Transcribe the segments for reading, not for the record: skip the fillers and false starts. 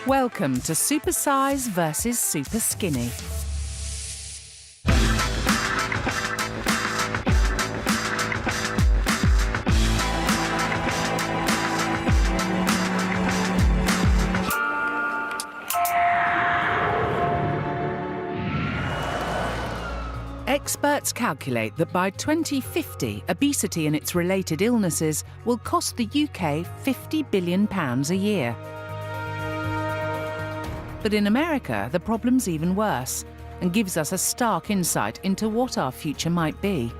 Welcome to Supersize versus Superskinny. Experts calculate that by 2050, obesity and its related illnesses will cost the UK £50 billion a year. But in America, the problem's even worse and gives us a stark insight into what our future might be.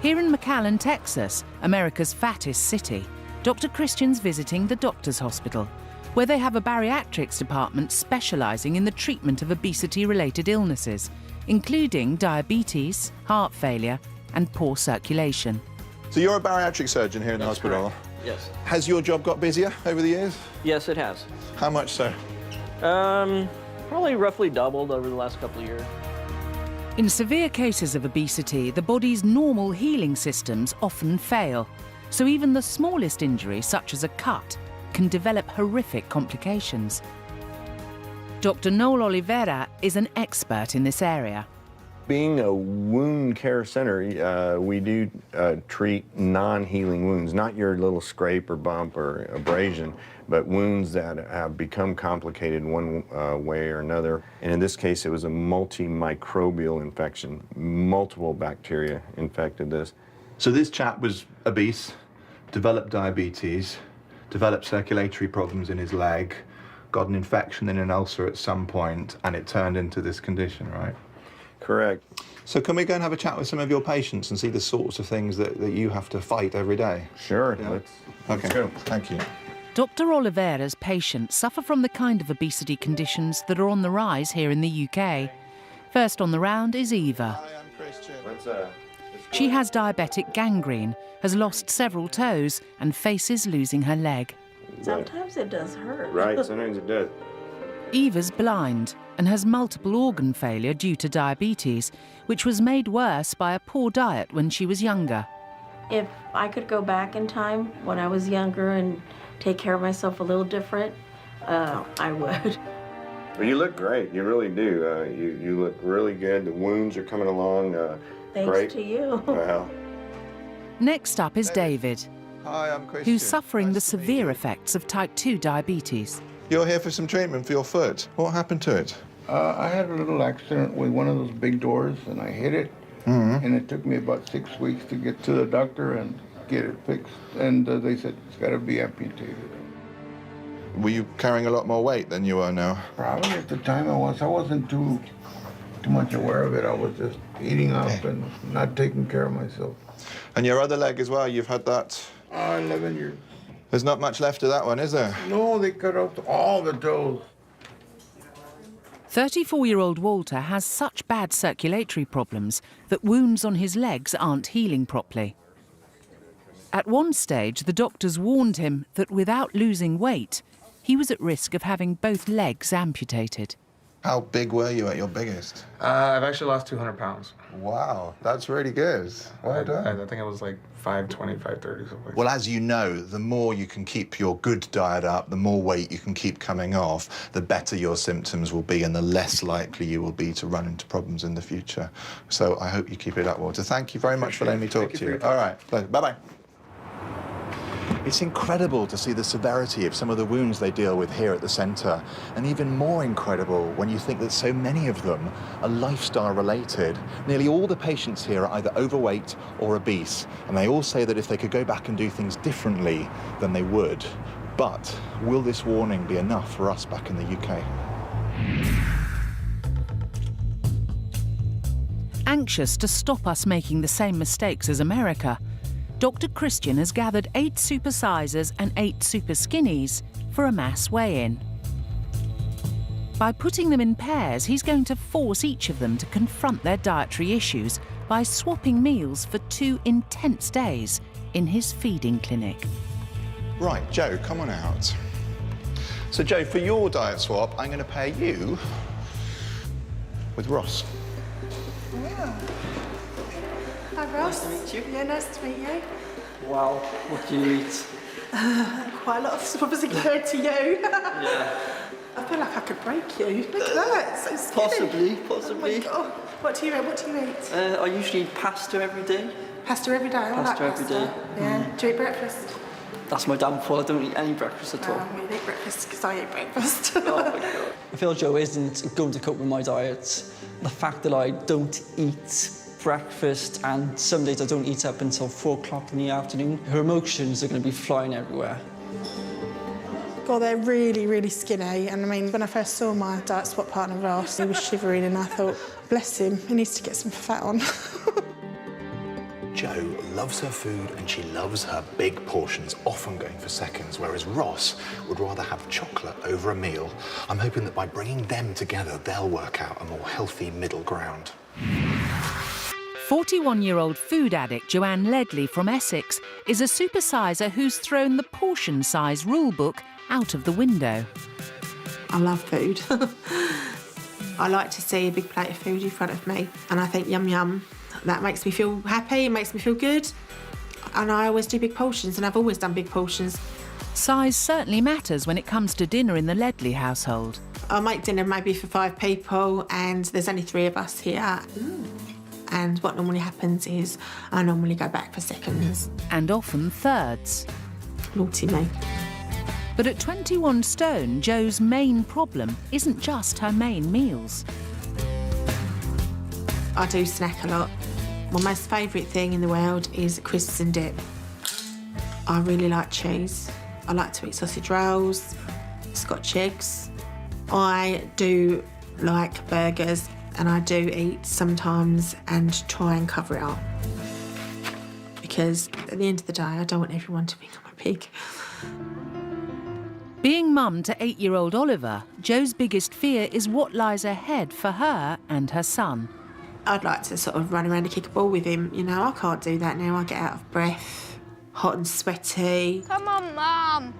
Here in McAllen, Texas, America's fattest city, Dr. Christian's visiting the doctor's hospital, where they have a bariatrics department specialising in the treatment of obesity-related illnesses, including diabetes, heart failure and poor circulation. So you're a bariatric surgeon here in the hospital? Correct. Yes. Has your job got busier over the years? Yes, it has. How much so? Probably roughly doubled over the last couple of years. In severe cases of obesity, the body's normal healing systems often fail, so even the smallest injury, such as a cut, can develop horrific complications. Dr. Noel Oliveira is an expert in this area. Being a wound care center, we do treat non-healing wounds, not your little scrape or bump or abrasion, but wounds that have become complicated one way or another. And in this case, it was a multimicrobial infection. Multiple bacteria infected this. So this chap was obese, developed diabetes, developed circulatory problems in his leg, got an infection in an ulcer at some point, and it turned into this condition, right? Correct. So can we go and have a chat with some of your patients and see the sorts of things that you have to fight every day? Sure, Yeah. let's go. Thank you. Dr. Oliveira's patients suffer from the kind of obesity conditions that are on the rise here in the UK. First on the round is Eva. Hi, I'm Christian. She has diabetic gangrene, has lost several toes and faces losing her leg. Sometimes it does hurt. Right, sometimes it does. Eva's blind and has multiple organ failure due to diabetes, which was made worse by a poor diet when she was younger. If I could go back in time when I was younger and take care of myself a little different, I would. Well, you look great, you really do. You look really good. The wounds are coming along Thanks great. to you. Well, Next up is David, Hi, I'm Christian. who's suffering the Nice to meet severe you. effects of type 2 diabetes. You're here for some treatment for your foot. What happened to it? I had a little accident with one of those big doors, and I hit it. And it took me about 6 weeks to get to the doctor and get it fixed. And they said it's got to be amputated. Were you carrying a lot more weight than you are now? Probably at the time I wasn't too much aware of it. I was just eating up and not taking care of myself. And your other leg as well, you've had that? 11 years. There's not much left of that one, is there? No, they cut off all the toes. 34-year-old Walter has such bad circulatory problems that wounds on his legs aren't healing properly. At one stage, the doctors warned him that without losing weight, he was at risk of having both legs amputated. How big were you at your biggest? I've actually lost 200 pounds. Wow, that's really good. Well done. I think it was like 520, 530, something. Well, as you know, the more you can keep your good diet up, the more weight you can keep coming off, the better your symptoms will be and the less likely you will be to run into problems in the future. So I hope you keep it up, Walter. Thank you very much for letting me talk to you. All right, pleasure. Bye-bye. It's incredible to see the severity of some of the wounds they deal with here at the centre, and even more incredible when you think that so many of them are lifestyle related. Nearly all the patients here are either overweight or obese, and they all say that if they could go back and do things differently, then they would. But will this warning be enough for us back in the UK? Anxious to stop us making the same mistakes as America, Dr. Christian has gathered 8 Supersizers and 8 Superskinnies for a mass weigh-in. By putting them in pairs, he's going to force each of them to confront their dietary issues by swapping meals for 2 intense days in his feeding clinic. Right, Joe, come on out. So, Joe, for your diet swap, I'm going to pair you with Ross. Yeah. Hi, Ross. Nice to meet you. Yeah, nice to meet you. Wow, what do you eat? Quite a lot of stuff obviously compared to you. Yeah. I feel like I could break you. Look at that, it's so skinny. Possibly. Oh my God. What do you eat? I usually eat pasta every day. Pasta every day? I like Every day. Yeah. Do you eat breakfast? That's my downfall. I don't eat any breakfast at all. We eat breakfast because I eat breakfast. Oh my God. I feel Joe isn't going to cope with my diet. The fact that I don't eat breakfast and some days I don't eat up until 4 o'clock in the afternoon, her emotions are going to be flying everywhere. God, they're really, really skinny. And I mean, when I first saw my diet swap partner, Ross, he was shivering and I thought, bless him, he needs to get some fat on. Jo loves her food and she loves her big portions, often going for seconds, whereas Ross would rather have chocolate over a meal. I'm hoping that by bringing them together, they'll work out a more healthy middle ground. 41-year-old food addict Joanne Ledley from Essex is a supersizer who's thrown the portion size rulebook out of the window. I love food. I like to see a big plate of food in front of me and I think yum yum. That makes me feel happy, it makes me feel good. And I always do big portions and I've always done big portions. Size certainly matters when it comes to dinner in the Ledley household. I make dinner maybe for 5 people and there's only 3 of us here. And what normally happens is I normally go back for seconds. And often thirds. Naughty me. But at 21 stone, Jo's main problem isn't just her main meals. I do snack a lot. My most favourite thing in the world is crisps and dip. I really like cheese. I like to eat sausage rolls, Scotch eggs. I do like burgers and I do eat sometimes and try and cover it up. Because at the end of the day, I don't want everyone to think I'm a pig. Being mum to 8-year-old Oliver, Jo's biggest fear is what lies ahead for her and her son. I'd like to sort of run around and kick a ball with him. You know, I can't do that now. I get out of breath, hot and sweaty. Come on, Mum.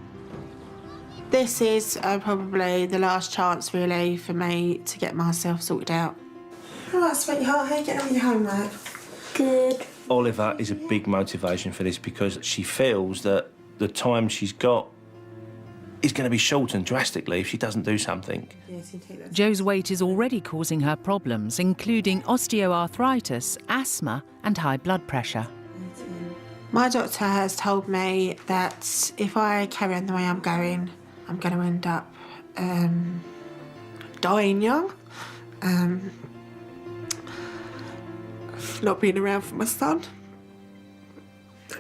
This is probably the last chance, really, for me to get myself sorted out. All right, sweetheart, how are you getting on with your homework? Good. Oliver is a big motivation for this because she feels that the time she's got is going to be shortened drastically if she doesn't do something. Yes, you take that. Jo's weight is already causing her problems, including osteoarthritis, asthma and high blood pressure. My doctor has told me that if I carry on the way I'm going to end up dying young, not being around for my son.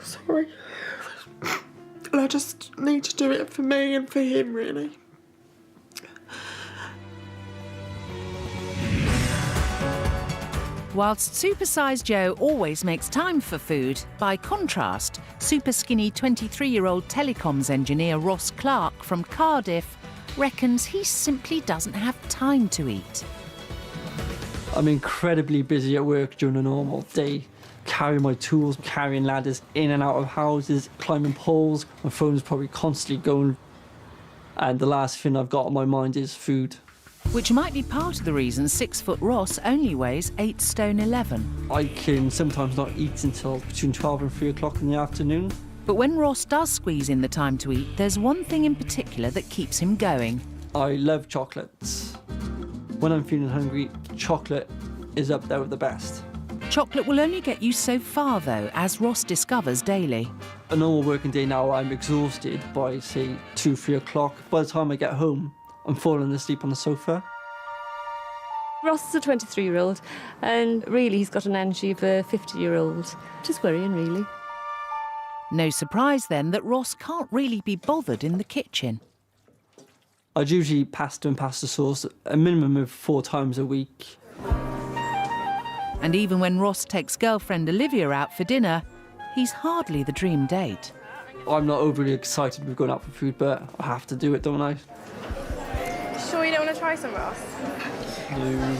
Sorry. And I just need to do it for me and for him, really. Whilst Supersize Jo always makes time for food, by contrast, Superskinny 23-year-old telecoms engineer Ross Clark from Cardiff reckons he simply doesn't have time to eat. I'm incredibly busy at work during a normal day. Carrying my tools, carrying ladders in and out of houses, climbing poles. My phone's probably constantly going. And the last thing I've got on my mind is food. Which might be part of the reason 6-foot Ross only weighs 8 stone 11. I can sometimes not eat until between 12 and 3 o'clock in the afternoon. But when Ross does squeeze in the time to eat, there's one thing in particular that keeps him going. I love chocolates. When I'm feeling hungry, chocolate is up there with the best. Chocolate will only get you so far, though, as Ross discovers daily. A normal working day now, I'm exhausted by, say, 2, 3 o'clock. By the time I get home, I'm falling asleep on the sofa. Ross is a 23-year-old, and really he's got an energy of a 50-year-old. Which is worrying, really. No surprise, then, that Ross can't really be bothered in the kitchen. I'd usually eat pasta and pasta sauce a minimum of 4 times a week. And even when Ross takes girlfriend Olivia out for dinner, he's hardly the dream date. I'm not overly excited with going out for food, but I have to do it, don't I? Sure you don't want to try some, Ross? No.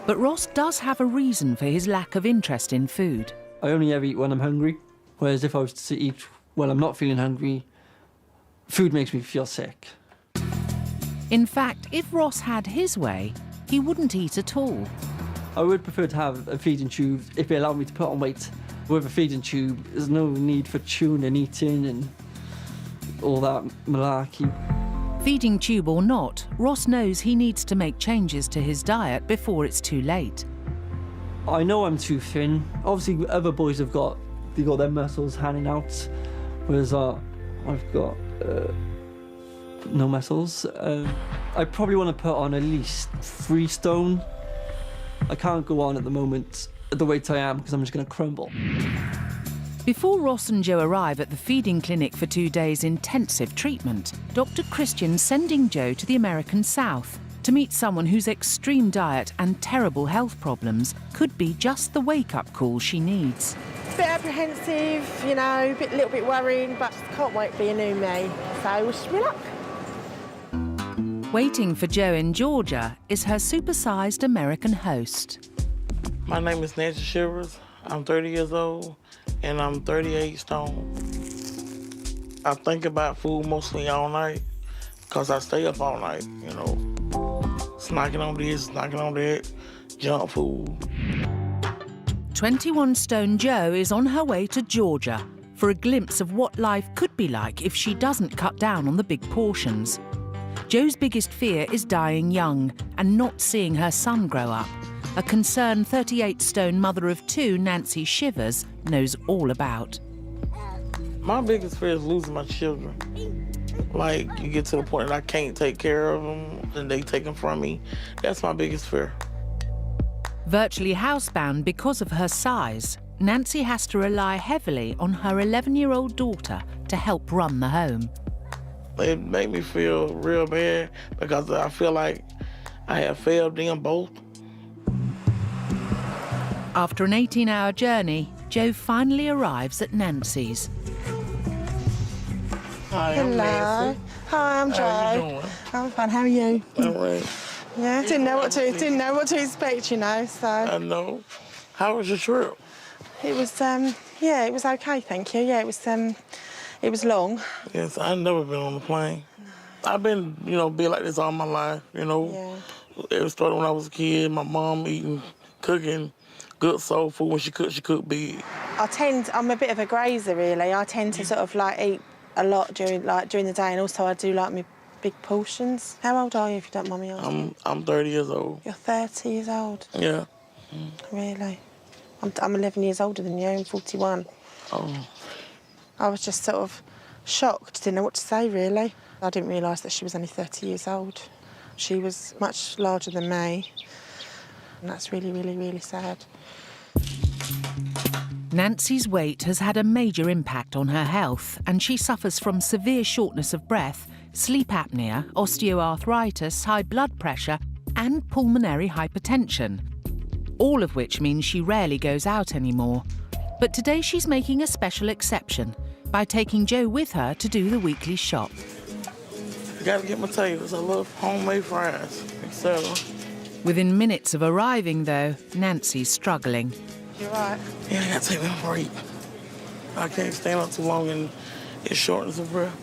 But Ross does have a reason for his lack of interest in food. I only ever eat when I'm hungry, whereas if I was to eat when I'm not feeling hungry, food makes me feel sick. In fact, if Ross had his way, he wouldn't eat at all. I would prefer to have a feeding tube if it allowed me to put on weight. With a feeding tube, there's no need for chewing and eating and all that malarkey. Feeding tube or not, Ross knows he needs to make changes to his diet before it's too late. I know I'm too thin. Obviously, other boys have got their muscles hanging out, whereas I've got no muscles. I probably want to put on at least 3 stone. I can't go on at the moment at the weight I am because I'm just going to crumble. Before Ross and Joe arrive at the feeding clinic for 2 days' intensive treatment, Dr. Christian's sending Joe to the American South to meet someone whose extreme diet and terrible health problems could be just the wake-up call she needs. Bit apprehensive, you know, little bit worrying, but can't wait to be a new me. So wish me luck. Waiting for Joe in Georgia is her supersized American host. My name is Nancy Shivers. I'm 30 years old, and I'm 38 stone. I think about food mostly all night, because I stay up all night, you know. Snacking on this, snacking on that, junk food. 21-stone Joe is on her way to Georgia for a glimpse of what life could be like if she doesn't cut down on the big portions. Joe's biggest fear is dying young and not seeing her son grow up, a concern 38-stone mother of 2, Nancy Shivers, knows all about. My biggest fear is losing my children. Like, you get to the point that I can't take care of them, and they take them from me. That's my biggest fear. Virtually housebound because of her size, Nancy has to rely heavily on her 11-year-old daughter to help run the home. It made me feel real bad because I feel like I have failed them both. After an 18-hour journey, Joe finally arrives at Nancy's. Hi, Hello. I'm Nancy. Hi, I'm Joe. How you doing? I'm fine. How are you? All right. Yeah. Didn't know what to expect, you know. So. I know. How was your trip? It was yeah, it was okay, thank you. Yeah, it was long. Yes, I've never been on a plane. I've been, you know, be like this all my life, you know. Yeah. It started when I was a kid. My mom cooking good soul food. When she cooked big. I'm a bit of a grazer, really. I tend to sort of like eat a lot during the day, and also I do like my big portions. How old are you, if you don't mind me asking? I'm 30 years old. You're 30 years old? Yeah. Really? I'm 11 years older than you. I'm 41. Oh. I was just sort of shocked. Didn't know what to say, really. I didn't realise that she was only 30 years old. She was much larger than me, and that's really, really, really sad. Nancy's weight has had a major impact on her health, and she suffers from severe shortness of breath, sleep apnea, osteoarthritis, high blood pressure, and pulmonary hypertension. All of which means she rarely goes out anymore. But today she's making a special exception by taking Joe with her to do the weekly shop. I gotta get my potatoes. I love homemade fries, etc. Within minutes of arriving, though, Nancy's struggling. You're right. Yeah, I gotta take me a break. I can't stand up too long and it shortens of breath.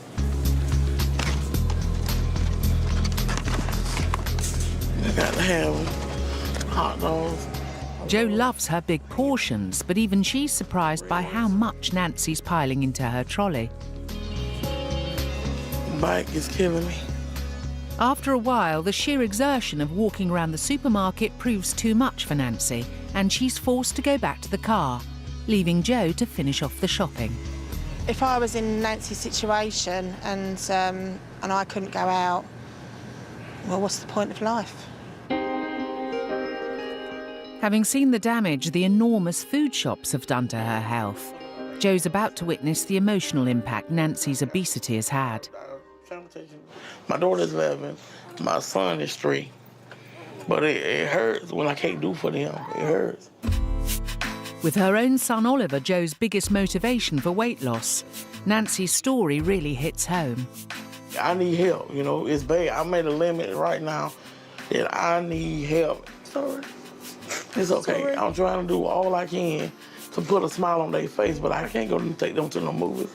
I gotta have hot dogs. Joe loves her big portions, but even she's surprised by how much Nancy's piling into her trolley. My bike is killing me. After a while, the sheer exertion of walking around the supermarket proves too much for Nancy, and she's forced to go back to the car, leaving Joe to finish off the shopping. If I was in Nancy's situation and I couldn't go out, well, what's the point of life? Having seen the damage the enormous food shops have done to her health, Joe's about to witness the emotional impact Nancy's obesity has had. My daughter's 11, my son is 3. But it hurts when I can't do for them. It hurts. With her own son Oliver Joe's biggest motivation for weight loss, Nancy's story really hits home. I need help, you know, it's bad. I made a limit right now that I need help. Sorry. It's okay. Sorry. I'm trying to do all I can to put a smile on their face, but I can't go and take them to no movies.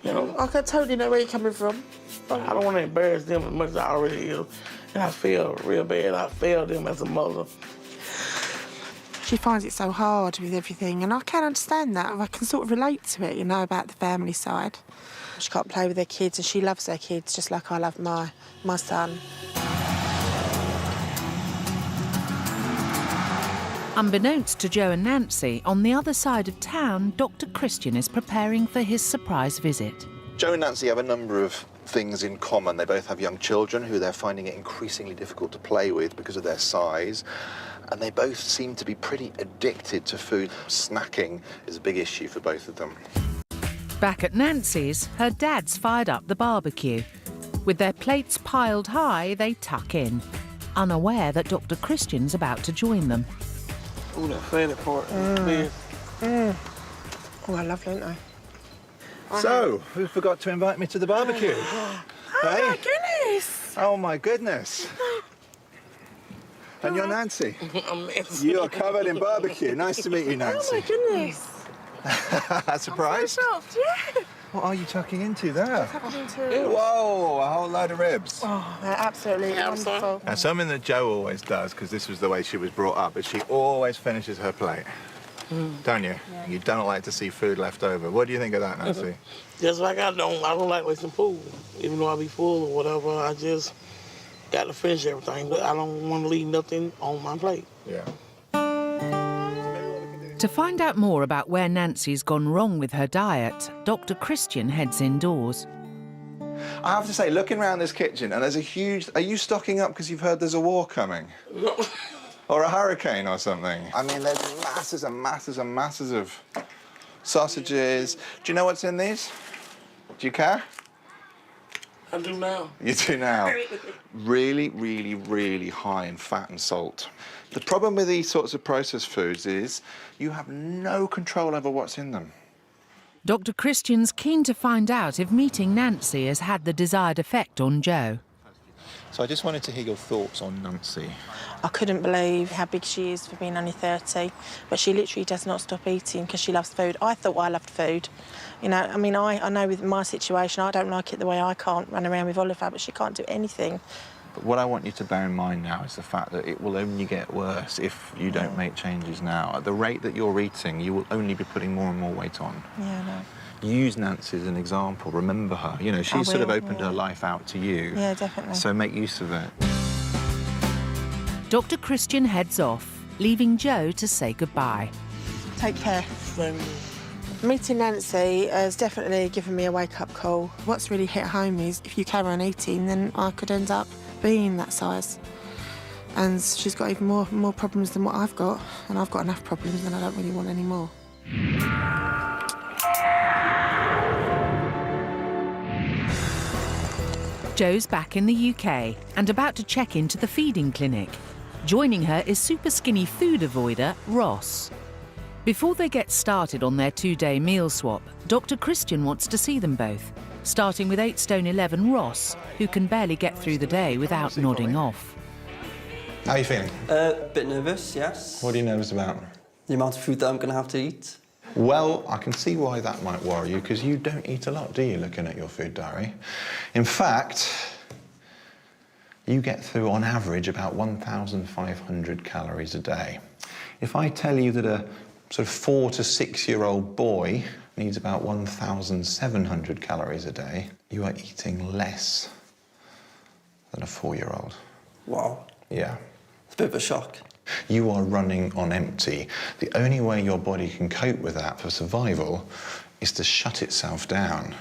You know? I can totally know where you're coming from. I don't want to embarrass them as much as I already is. And I feel real bad. I failed them as a mother. She finds it so hard with everything, and I can understand that. I can sort of relate to it, you know, about the family side. She can't play with her kids, and she loves her kids just like I love my son. Unbeknownst to Joe and Nancy, on the other side of town, Dr. Christian is preparing for his surprise visit. Joe and Nancy have a number of things in common. They both have young children who they're finding it increasingly difficult to play with because of their size. And they both seem to be pretty addicted to food. Snacking is a big issue for both of them. Back at Nancy's, her dad's fired up the barbecue. With their plates piled high, they tuck in, unaware that Dr. Christian's about to join them. Ooh, that fatty part. Oh, I love it, don't I? So, who forgot to invite me to the barbecue? Oh, Hey? my goodness! Oh, my goodness. And you're Nancy. You are covered in barbecue. Nice to meet you, Nancy. Oh, my goodness. Surprised? I'm so shocked, yeah. What are you tucking into there? Tucking into... Whoa, a whole load of ribs. Oh, they're absolutely wonderful. Now, something that Jo always does, because this was the way she was brought up, is she always finishes her plate. Don't you? Yeah. You don't like to see food left over. What do you think of that, Nancy? Just like I don't like wasting food. Even though I be full or whatever, I just got to finish everything. But I don't want to leave nothing on my plate. Yeah. To find out more about where Nancy's gone wrong with her diet, Dr. Christian heads indoors. I have to say, looking around this kitchen, and there's a huge... Are you stocking up because you've heard there's a war coming? No. Or a hurricane or something? I mean, there's masses and masses and masses of sausages. Do you know what's in these? Do you care? I do now. You do now. Really, really, really high in fat and salt. The problem with these sorts of processed foods is you have no control over what's in them. Dr. Christian's keen to find out if meeting Nancy has had the desired effect on Joe. So I just wanted to hear your thoughts on Nancy. I couldn't believe how big she is for being only 30, but she literally does not stop eating because she loves food. I thought I loved food. You know, I mean, I know with my situation, I don't like it the way I can't run around with Oliver, but she can't do anything. But what I want you to bear in mind now is the fact that it will only get worse if you don't make changes now. At the rate that you're eating, you will only be putting more and more weight on. Yeah, I know. Use Nancy as an example. Remember her. You know, she's sort of opened her life out to you. Yeah, definitely. So make use of it. Dr. Christian heads off, leaving Joe to say goodbye. Take care. Meeting Nancy has definitely given me a wake-up call. What's really hit home is if you carry on eating, then I could end up being that size. And she's got even more problems than what I've got, and I've got enough problems and I don't really want any more. Joe's back in the UK and about to check into the feeding clinic. Joining her is Superskinny food avoider Ross. Before they get started on their 2-day meal swap, Dr. Christian wants to see them both, starting with 8 stone 11 Ross, who can barely get through the day without nodding off. How are you feeling? A bit nervous, yes. What are you nervous about? The amount of food that I'm going to have to eat. Well, I can see why that might worry you, because you don't eat a lot, do you, looking at your food diary? In fact, you get through, on average, about 1,500 calories a day. If I tell you that a sort of 4 to 6-year-old boy needs about 1,700 calories a day, you are eating less than a 4-year-old. Wow. Yeah. It's a bit of a shock. You are running on empty. The only way your body can cope with that for survival is to shut itself down.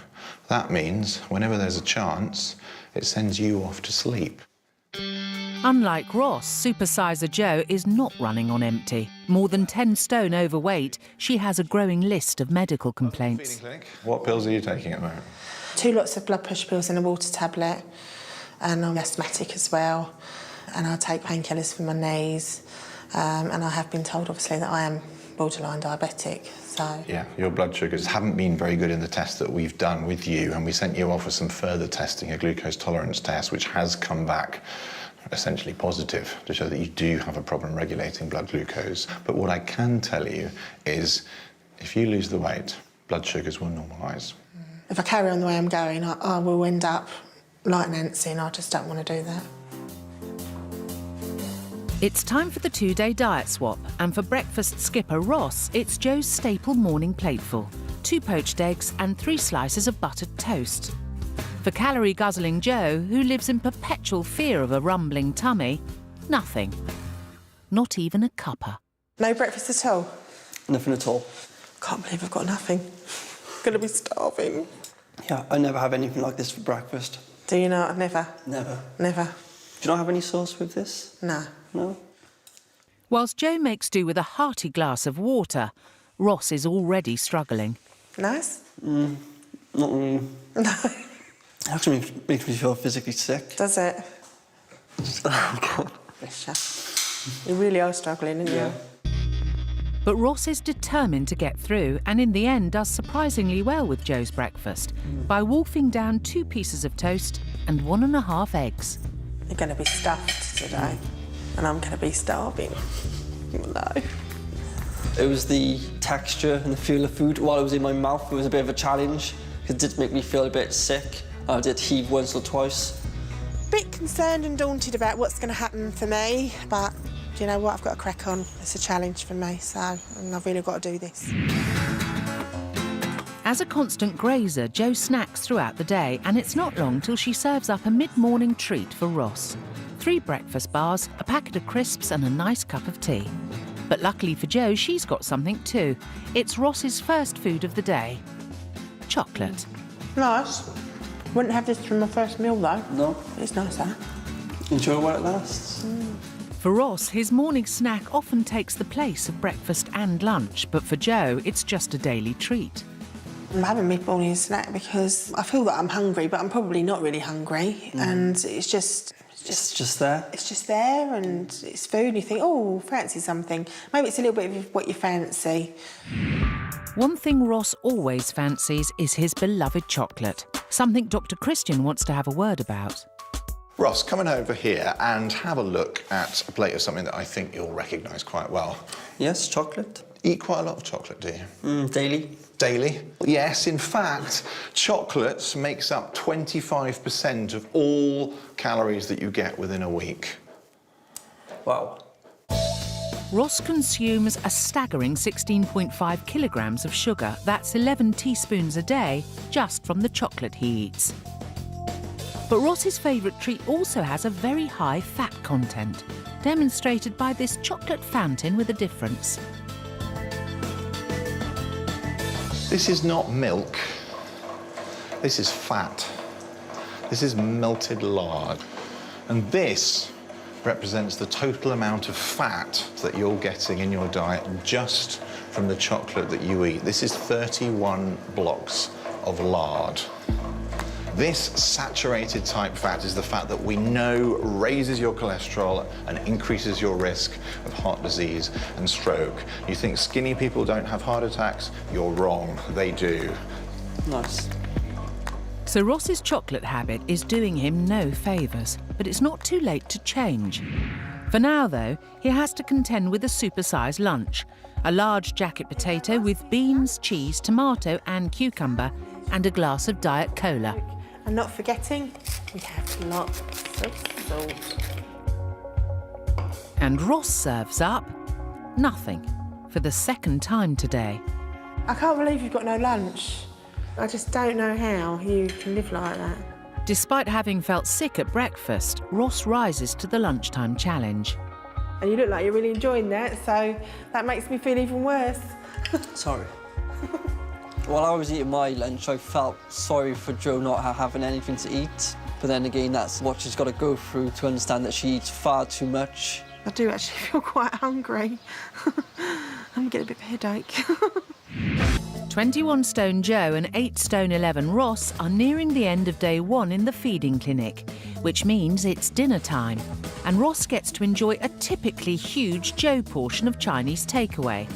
That means whenever there's a chance, it sends you off to sleep. Unlike Ross, Supersizer Jo is not running on empty. More than 10 stone overweight, she has a growing list of medical complaints. What pills are you taking at the moment? 2 lots of blood pressure pills and a water tablet, and I'm asthmatic as well. And I take painkillers for my knees, and I have been told, obviously, that I am borderline diabetic, so... Yeah, your blood sugars haven't been very good in the test that we've done with you, and we sent you off for some further testing, a glucose tolerance test, which has come back essentially positive to show that you do have a problem regulating blood glucose. But what I can tell you is if you lose the weight, blood sugars will normalise. If I carry on the way I'm going, I will end up like Nancy, and I just don't want to do that. It's time for the 2-day diet swap, and for breakfast skipper Ross, it's Joe's staple morning plateful. 2 poached eggs and 3 slices of buttered toast. For calorie-guzzling Joe, who lives in perpetual fear of a rumbling tummy, nothing. Not even a cuppa. No breakfast at all? Nothing at all. Can't believe I've got nothing. Gonna be starving. Yeah, I never have anything like this for breakfast. Do you not? Never? Never. Never. Do you not have any sauce with this? No. No? Whilst Joe makes do with a hearty glass of water, Ross is already struggling. Nice? Not really. No. It actually makes me feel physically sick. Does it? Oh, God. Bless you. You really are struggling, aren't you? But Ross is determined to get through and in the end does surprisingly well with Joe's breakfast by wolfing down 2 pieces of toast and 1.5 eggs. You're going to be stuffed today and I'm going to be starving. No. It was the texture and the feel of food while it was in my mouth. It was a bit of a challenge. It did make me feel a bit sick. I did heave once or twice. Bit concerned and daunted about what's going to happen for me, but do you know what? I've got to crack on. It's a challenge for me, and I've really got to do this. As a constant grazer, Jo snacks throughout the day, and it's not long till she serves up a mid-morning treat for Ross. 3 breakfast bars, a packet of crisps and a nice cup of tea. But luckily for Jo, she's got something too. It's Ross's first food of the day. Chocolate. Nice. Wouldn't have this for my first meal, though. No. It's nice, that. Enjoy while it lasts. For Ross, his morning snack often takes the place of breakfast and lunch, but for Jo, it's just a daily treat. I'm having my morning snack because I feel that I'm hungry, but I'm probably not really hungry, and it's just there. It's just there, and it's food, and you think, oh, fancy something. Maybe it's a little bit of what you fancy. One thing Ross always fancies is his beloved chocolate, something Dr. Christian wants to have a word about. Ross, come on over here and have a look at a plate of something that I think you'll recognise quite well. Yes, chocolate. Eat quite a lot of chocolate, do you? Daily. Daily? Yes, in fact, chocolate makes up 25% of all calories that you get within a week. Wow. Ross consumes a staggering 16.5 kilograms of sugar. That's 11 teaspoons a day, just from the chocolate he eats. But Ross's favourite treat also has a very high fat content, demonstrated by this chocolate fountain with a difference. This is not milk. This is fat. This is melted lard. And this represents the total amount of fat that you're getting in your diet just from the chocolate that you eat. This is 31 blocks of lard. This saturated type fat is the fat that we know raises your cholesterol and increases your risk of heart disease and stroke. You think skinny people don't have heart attacks? You're wrong, they do. Nice. So Ross's chocolate habit is doing him no favours, but it's not too late to change. For now, though, he has to contend with a supersized lunch, a large jacket potato with beans, cheese, tomato and cucumber, and a glass of Diet Cola. And not forgetting, we have lots of salt. And Ross serves up nothing for the second time today. I can't believe you've got no lunch. I just don't know how you can live like that. Despite having felt sick at breakfast, Ross rises to the lunchtime challenge. And you look like you're really enjoying that, so that makes me feel even worse. Sorry. While I was eating my lunch, I felt sorry for Jo not having anything to eat. But then again, that's what she's got to go through to understand that she eats far too much. I do actually feel quite hungry. I'm getting a bit of a headache. 21 stone Jo and 8 stone 11 Ross are nearing the end of day 1 in the feeding clinic, which means it's dinner time. And Ross gets to enjoy a typically huge Jo portion of Chinese takeaway.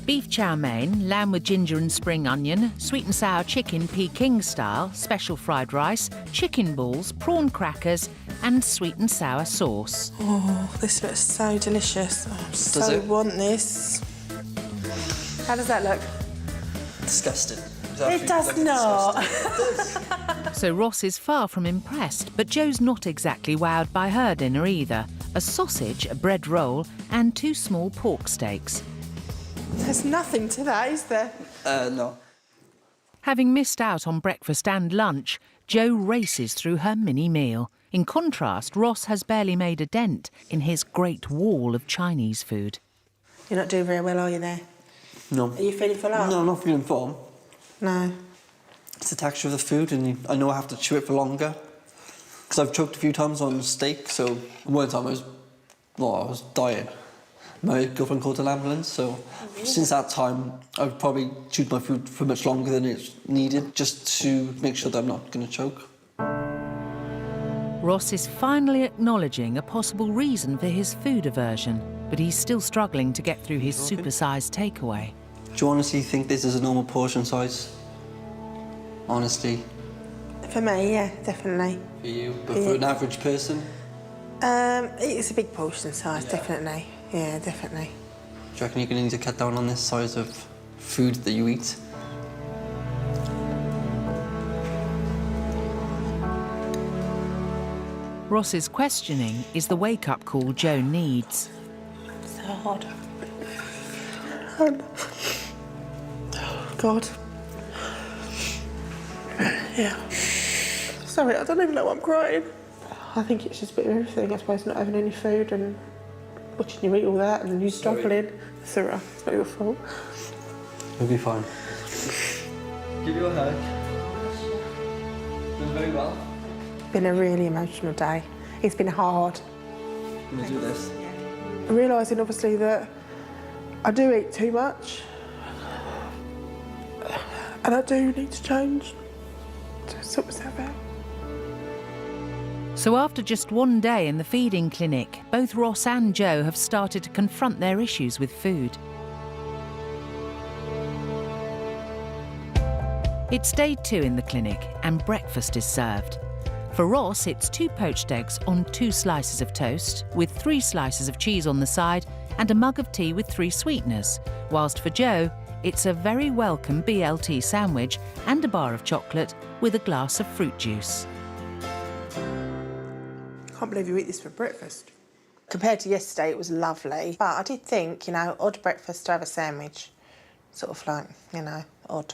Beef chow mein, lamb with ginger and spring onion, sweet and sour chicken Peking style, special fried rice, chicken balls, prawn crackers and sweet and sour sauce. Oh, this looks so delicious. Oh, I want this. How does that look? Disgusting. It does not. So Ross is far from impressed, but Jo's not exactly wowed by her dinner either. A sausage, a bread roll and 2 small pork steaks. There's nothing to that, is there? No. Having missed out on breakfast and lunch, Jo races through her mini meal. In contrast, Ross has barely made a dent in his great wall of Chinese food. You're not doing very well, are you, there? No. Are you feeling full up? No, I'm not feeling full. No. It's the texture of the food, and I know I have to chew it for longer. Because I've choked a few times on steak, so one time I was dying. My girlfriend called an ambulance, so since that time I've probably chewed my food for much longer than it's needed, just to make sure that I'm not going to choke. Ross is finally acknowledging a possible reason for his food aversion, but he's still struggling to get through his supersized takeaway. Do you honestly think this is a normal portion size? Honestly? For me, yeah, definitely. For you? But for an average person? It's a big portion size, definitely. Yeah, definitely. Do you reckon you're going to need to cut down on this size of food that you eat? Ross's questioning is the wake-up call Jo needs. So hard. God. Yeah. Sorry, I don't even know why I'm crying. I think it's just a bit of everything. I suppose not having any food and watching you eat all that and you struggling. It's all right. It's not your fault. You'll be fine. Give you a hug. Doing very well. It's been a really emotional day. It's been hard. I'm gonna do this. Realising obviously that I do eat too much and I do need to change to sort myself out. So after just one day in the feeding clinic, both Ross and Jo have started to confront their issues with food. It's day 2 in the clinic and breakfast is served. For Ross, it's 2 poached eggs on 2 slices of toast, with 3 slices of cheese on the side and a mug of tea with 3 sweeteners, whilst for Jo, it's a very welcome BLT sandwich and a bar of chocolate with a glass of fruit juice. I can't believe you eat this for breakfast. Compared to yesterday, it was lovely. But I did think, you know, odd breakfast to have a sandwich. Sort of like, you know, odd.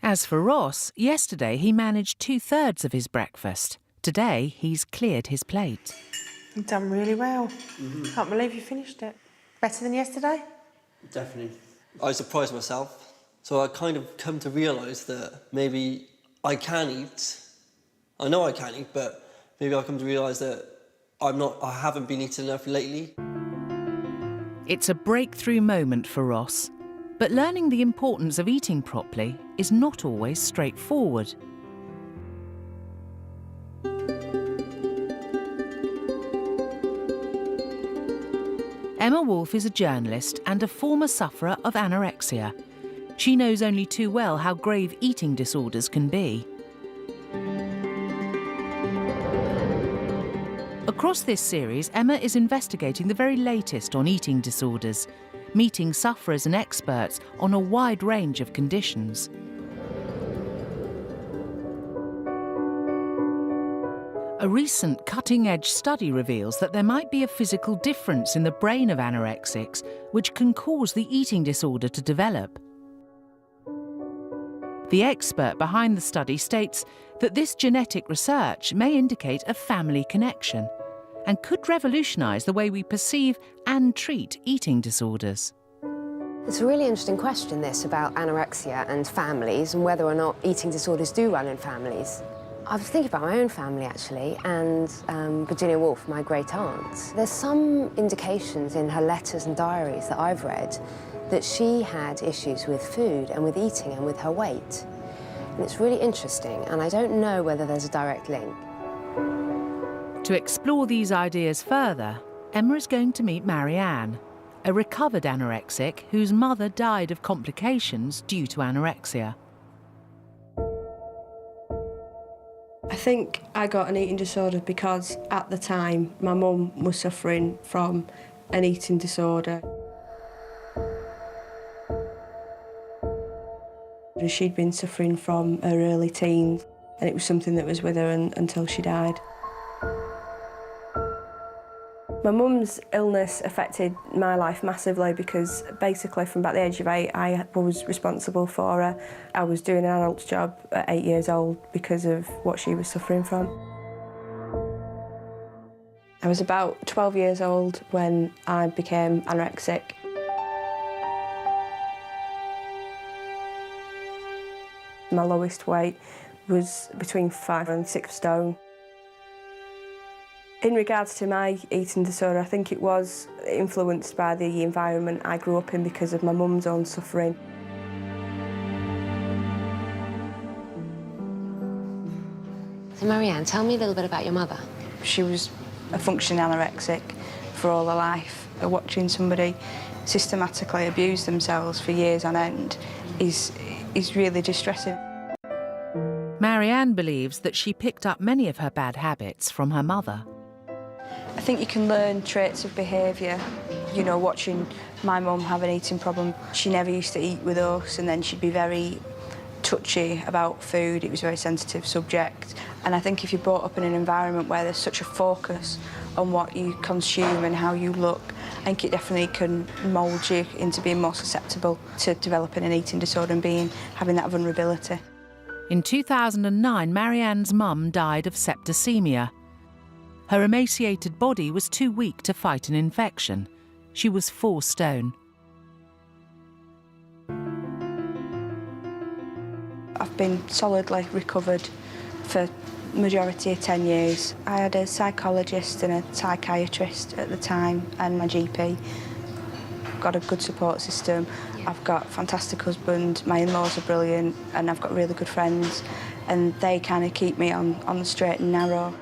As for Ross, yesterday he managed 2/3 of his breakfast. Today, he's cleared his plate. You've done really well. Can't believe you finished it. Better than yesterday? Definitely. I surprised myself. So I kind of come to realise that maybe I can eat. I know I can eat, but maybe I come to realise that I haven't been eating enough lately. It's a breakthrough moment for Ross, but learning the importance of eating properly is not always straightforward. Emma Wolfe is a journalist and a former sufferer of anorexia. She knows only too well how grave eating disorders can be. Across this series, Emma is investigating the very latest on eating disorders, meeting sufferers and experts on a wide range of conditions. A recent cutting-edge study reveals that there might be a physical difference in the brain of anorexics, which can cause the eating disorder to develop. The expert behind the study states that this genetic research may indicate a family connection and could revolutionise the way we perceive and treat eating disorders. It's a really interesting question, this, about anorexia and families and whether or not eating disorders do run in families. I was thinking about my own family, actually, and Virginia Woolf, my great-aunt. There's some indications in her letters and diaries that I've read that she had issues with food and with eating and with her weight. And it's really interesting, and I don't know whether there's a direct link. To explore these ideas further, Emma is going to meet Marianne, a recovered anorexic whose mother died of complications due to anorexia. I think I got an eating disorder because at the time my mum was suffering from an eating disorder. She'd been suffering from her early teens and it was something that was with her until she died. My mum's illness affected my life massively because basically from about the age of 8 I was responsible for her. I was doing an adult's job at 8 years old because of what she was suffering from. I was about 12 years old when I became anorexic. My lowest weight was between 5 and 6 stone. In regards to my eating disorder, I think it was influenced by the environment I grew up in because of my mum's own suffering. So Marianne, tell me a little bit about your mother. She was a functioning anorexic for all her life. Watching somebody systematically abuse themselves for years on end is really distressing. Marianne believes that she picked up many of her bad habits from her mother. I think you can learn traits of behaviour. You know, watching my mum have an eating problem, she never used to eat with us, and then she'd be very touchy about food. It was a very sensitive subject. And I think if you're brought up in an environment where there's such a focus on what you consume and how you look, I think it definitely can mould you into being more susceptible to developing an eating disorder and having that vulnerability. In 2009, Marianne's mum died of septicemia. Her emaciated body was too weak to fight an infection. She was 4 stone. I've been solidly recovered for the majority of 10 years. I had a psychologist and a psychiatrist at the time and my GP. Got a good support system. I've got a fantastic husband, my in-laws are brilliant, and I've got really good friends, and they kind of keep me on the straight and narrow.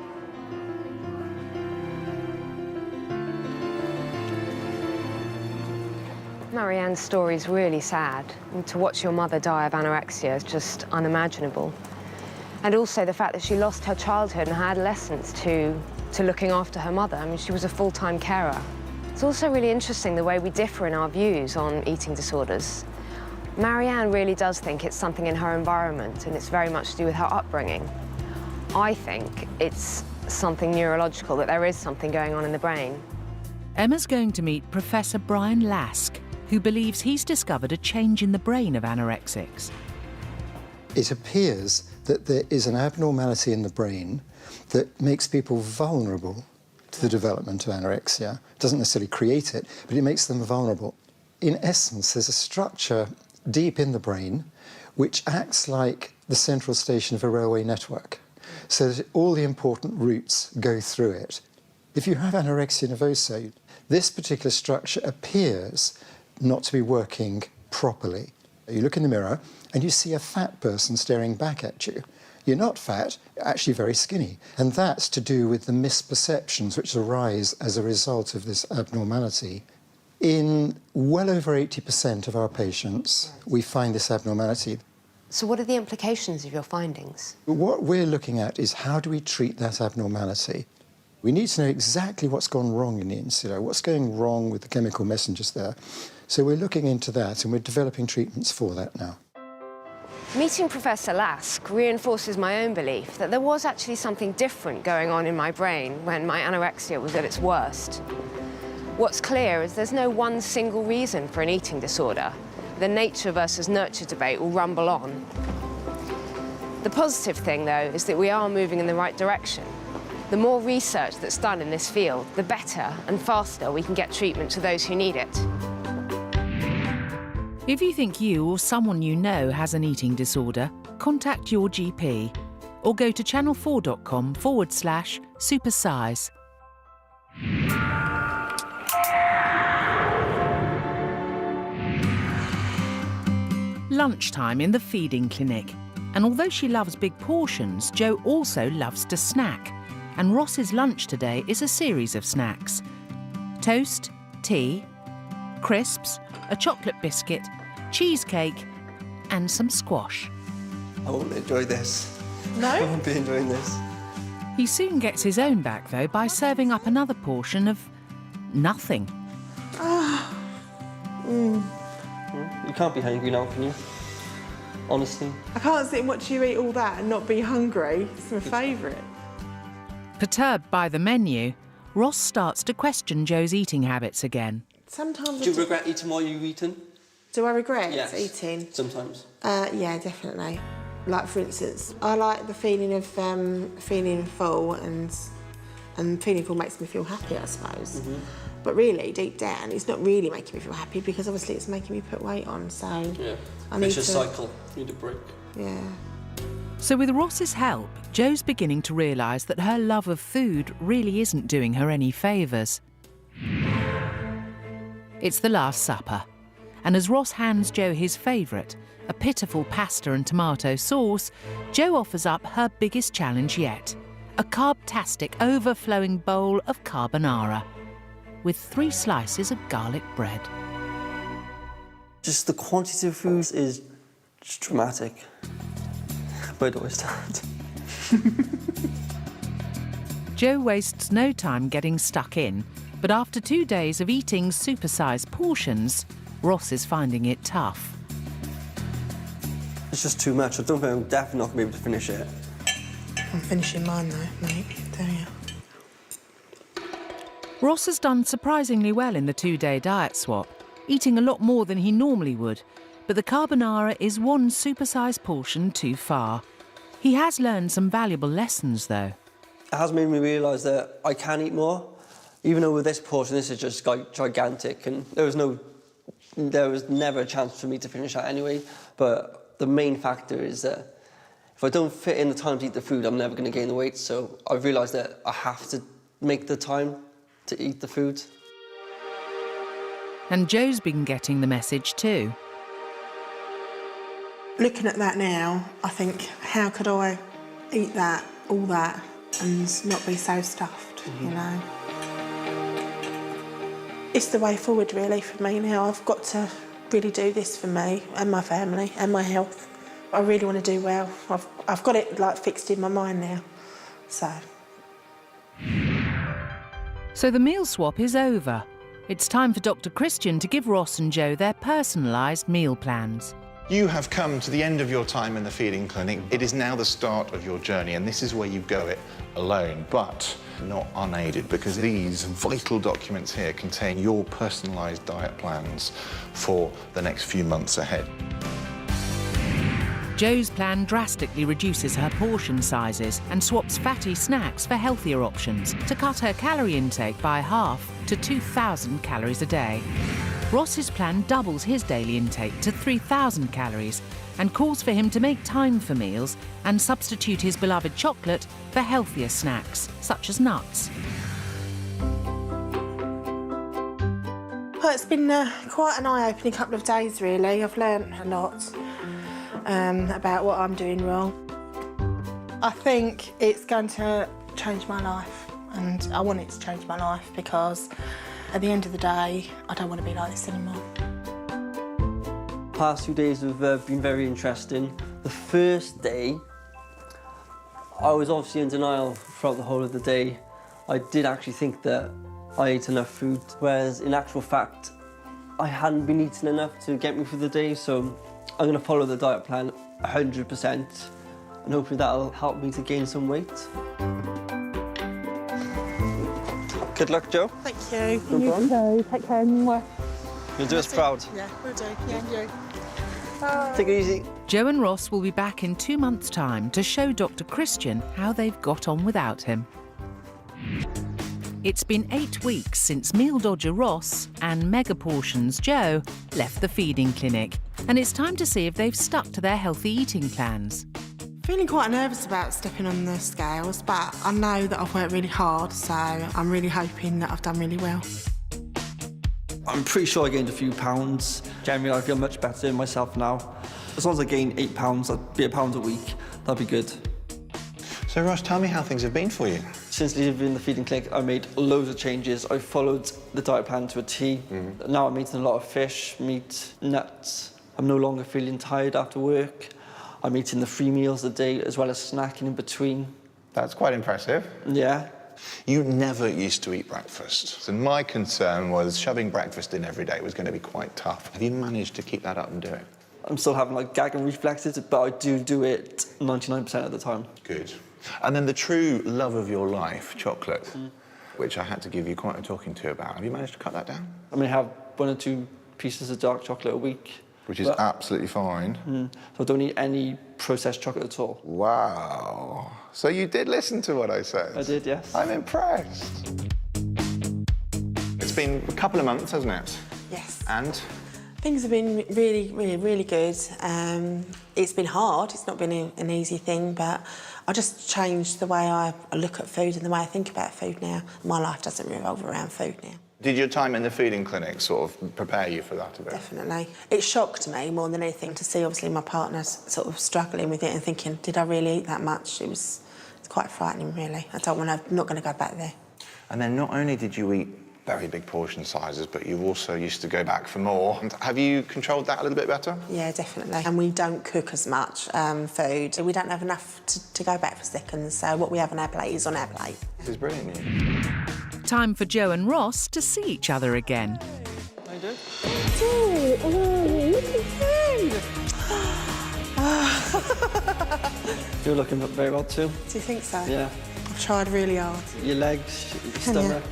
Marianne's story is really sad. And to watch your mother die of anorexia is just unimaginable. And also the fact that she lost her childhood and her adolescence to looking after her mother. I mean, she was a full-time carer. It's also really interesting the way we differ in our views on eating disorders. Marianne really does think it's something in her environment, and it's very much to do with her upbringing. I think it's something neurological, that there is something going on in the brain. Emma's going to meet Professor Brian Lask, who believes he's discovered a change in the brain of anorexics. It appears that there is an abnormality in the brain that makes people vulnerable to the development of anorexia. It doesn't necessarily create it, but it makes them vulnerable. In essence, there's a structure deep in the brain which acts like the central station of a railway network, so that all the important routes go through it. If you have anorexia nervosa, this particular structure appears not to be working properly. You look in the mirror and you see a fat person staring back at you. You're not fat, you're actually very skinny. And that's to do with the misperceptions which arise as a result of this abnormality. In well over 80% of our patients, we find this abnormality. So what are the implications of your findings? What we're looking at is how do we treat that abnormality? We need to know exactly what's gone wrong in the insula, what's going wrong with the chemical messengers there. So we're looking into that and we're developing treatments for that now. Meeting Professor Lask reinforces my own belief that there was actually something different going on in my brain when my anorexia was at its worst. What's clear is there's no one single reason for an eating disorder. The nature versus nurture debate will rumble on. The positive thing, though, is that we are moving in the right direction. The more research that's done in this field, the better and faster we can get treatment to those who need it. If you think you or someone you know has an eating disorder, contact your GP or go to channel4.com/supersize. Lunchtime in the feeding clinic. And although she loves big portions, Jo also loves to snack. And Ross's lunch today is a series of snacks. Toast, tea, crisps, a chocolate biscuit, cheesecake and some squash. I won't enjoy this. No? I won't be enjoying this. He soon gets his own back, though, by serving up another portion of nothing. You can't be hungry now, can you? Honestly. I can't sit and watch you eat all that and not be hungry. It's my favourite. Perturbed by the menu, Ross starts to question Joe's eating habits again. Sometimes. Do you regret eating while you've eaten? Do I regret Yes. eating? Sometimes. Yeah, definitely. Like, for instance, I like the feeling of feeling full, and feeling full makes me feel happy, I suppose. But really, deep down, it's not really making me feel happy because obviously it's making me put weight on, so Yeah. I need It's a to... cycle. You need a break. Yeah. So with Ross's help, Joe's beginning to realise that her love of food really isn't doing her any favours. It's the Last Supper, and as Ross hands Joe his favourite, a pitiful pasta and tomato sauce, Joe offers up her biggest challenge yet, a carb-tastic, overflowing bowl of carbonara, with 3 slices of garlic bread. Just the quantity of food is just dramatic. Where do I start? Joe wastes no time getting stuck in, but after 2 days of eating supersized portions, Ross is finding it tough. It's just too much. I don't think I'm definitely not going to be able to finish it. I'm finishing mine though, mate, tell you. Ross has done surprisingly well in the 2-day diet swap, eating a lot more than he normally would, but the carbonara is 1 supersized portion too far. He has learned some valuable lessons though. It has made me realise that I can eat more, even though with this portion, this is just like gigantic, and there was never a chance for me to finish that anyway. But the main factor is that if I don't fit in the time to eat the food, I'm never going to gain the weight. So I've realised that I have to make the time to eat the food. And Joe's been getting the message too. Looking at that now, I think, how could I eat that, all that, and not be so stuffed, you know? It's the way forward, really, for me now. I've got to really do this for me and my family and my health. I really want to do well. I've got it, like, fixed in my mind now, so... So the meal swap is over. It's time for Dr. Christian to give Ross and Joe their personalised meal plans. You have come to the end of your time in the feeding clinic. It is now the start of your journey, and this is where you go it alone, but not unaided, because these vital documents here contain your personalised diet plans for the next few months ahead. Joe's plan drastically reduces her portion sizes and swaps fatty snacks for healthier options to cut her calorie intake by half to 2,000 calories a day. Ross's plan doubles his daily intake to 3,000 calories and calls for him to make time for meals and substitute his beloved chocolate for healthier snacks, such as nuts. Well, it's been quite an eye-opening couple of days, really. I've learnt a lot about what I'm doing wrong. I think it's going to change my life, and I want it to change my life because at the end of the day, I don't want to be like this anymore. Past 2 days have been very interesting. The first day, I was obviously in denial throughout the whole of the day. I did actually think that I ate enough food, whereas in actual fact, I hadn't been eating enough to get me through the day, so I'm going to follow the diet plan 100%, and hopefully that'll help me to gain some weight. Good luck, Joe. Thank you. No problem. Go. Take care. Mwah. You'll do us proud. Yeah, we'll do. Yeah, and you. Bye. Take it easy. Joe and Ross will be back in 2 months' time to show Dr. Christian how they've got on without him. It's been 8 weeks since meal dodger Ross and mega portions Joe left the feeding clinic, and it's time to see if they've stuck to their healthy eating plans. Feeling quite nervous about stepping on the scales, but I know that I've worked really hard, so I'm really hoping that I've done really well. I'm pretty sure I gained a few pounds. Generally, I feel much better in myself now. As long as I gain 8 pounds, that'd be £1 a week. That'd be good. So, Ross, tell me how things have been for you. Since leaving the feeding clinic, I made loads of changes. I followed the diet plan to a T. Now I'm eating a lot of fish, meat, nuts. I'm no longer feeling tired after work. I'm eating the 3 meals a day as well as snacking in between. That's quite impressive. Yeah. You never used to eat breakfast, and my concern was shoving breakfast in every day was going to be quite tough. Have you managed to keep that up and do it? I'm still having like gagging reflexes, but I do it 99% of the time. Good. And then the true love of your life, chocolate. which I had to give you quite a talking to about. Have you managed to cut that down? I mean, I have 1 or 2 pieces of dark chocolate a week. Which is absolutely fine. So I don't eat any processed chocolate at all. Wow. So you did listen to what I said? I did, yes. I'm impressed. It's been a couple of months, hasn't it? Yes. And? Things have been really, really, really good. It's been hard. It's not been an easy thing, but I just changed the way I look at food and the way I think about food now. My life doesn't revolve around food now. Did your time in the feeding clinic sort of prepare you for that a bit? Definitely. It shocked me more than anything to see, obviously, my partner sort of struggling with it and thinking, did I really eat that much? It's quite frightening, really. I'm not going to go back there. And then not only did you eat very big portion sizes, but you also used to go back for more. And have you controlled that a little bit better? Yeah, definitely. And we don't cook as much food. We don't have enough to go back for seconds, so what we have on our plate is on our plate. This is brilliant news. Time for Joe and Ross to see each other again. I do. You're looking very well too. Do you think so? Yeah. I've tried really hard. Your legs, your stomach,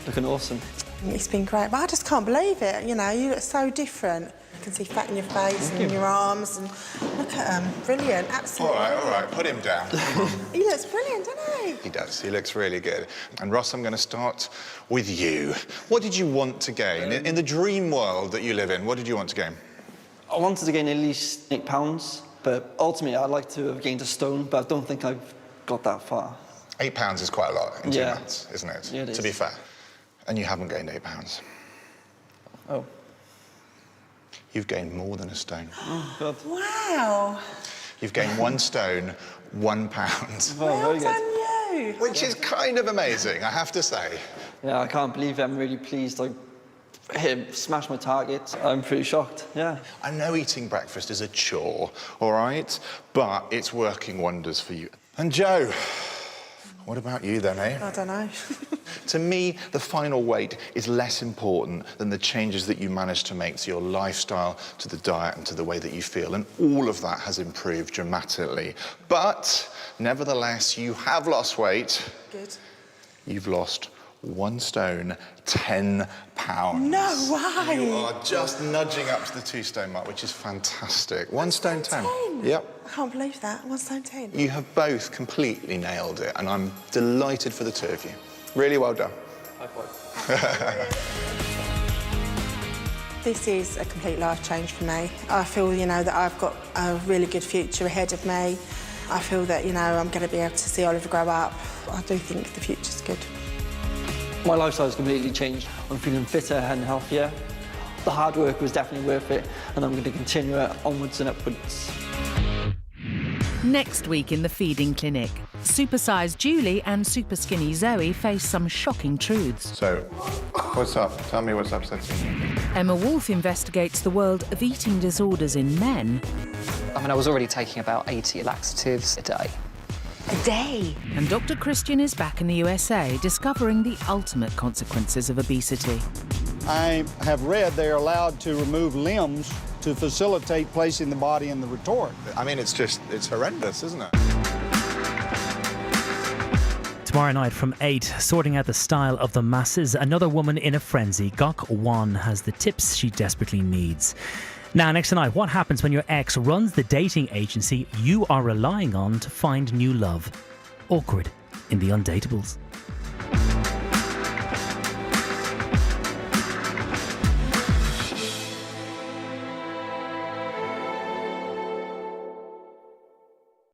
looking awesome. It's been great, but I just can't believe it. You know, you look so different. You can see fat in your face and in your arms, and look at him. Brilliant, absolutely. All right, put him down. He looks brilliant, doesn't he? He does, he looks really good. And Ross, I'm going to start with you. What did you want to gain? In the dream world that you live in, what did you want to gain? I wanted to gain at least 8 pounds, but ultimately I'd like to have gained a stone, but I don't think I've got that far. 8 pounds is quite a lot in 2 months, isn't it? Yeah, it is. To be fair. And you haven't gained 8 pounds. Oh. You've gained more than a stone. Oh, God. Wow. You've gained 1 stone, 1 pound. Oh, very good. You. Which is kind of amazing, I have to say. Yeah, I can't believe it. I'm really pleased. I smashed my target. I'm pretty shocked, yeah. I know eating breakfast is a chore, all right? But it's working wonders for you. And Joe, what about you then, eh? I don't know. To me, the final weight is less important than the changes that you managed to make to your lifestyle, to the diet, and to the way that you feel. And all of that has improved dramatically. But, nevertheless, you have lost weight. Good. You've lost 1 stone, 10 pounds. No way! You are just nudging up to the 2 stone mark, which is fantastic. 1 stone 10. Yep. I can't believe that. 1 stone 10. You have both completely nailed it, and I'm delighted for the 2 of you. Really well done. High five. This is a complete life change for me. I feel, you know, that I've got a really good future ahead of me. I feel that, you know, I'm going to be able to see Oliver grow up. I do think the future's good. My lifestyle's completely changed. I'm feeling fitter and healthier. The hard work was definitely worth it, and I'm going to continue it onwards and upwards. Next week in the feeding clinic, Supersize Julie and Superskinny Zoe face some shocking truths. So, what's up? Tell me what's upsetting you. Emma Wolf investigates the world of eating disorders in men. I mean, I was already taking about 80 laxatives a day. A day? And Dr. Christian is back in the USA, discovering the ultimate consequences of obesity. I have read they're allowed to remove limbs to facilitate placing the body in the retort. I mean, it's horrendous, isn't it? Tomorrow night from 8, sorting out the style of the masses, another woman in a frenzy. Gok Wan has the tips she desperately needs. Now, next tonight, what happens when your ex runs the dating agency you are relying on to find new love? Awkward in The Undateables.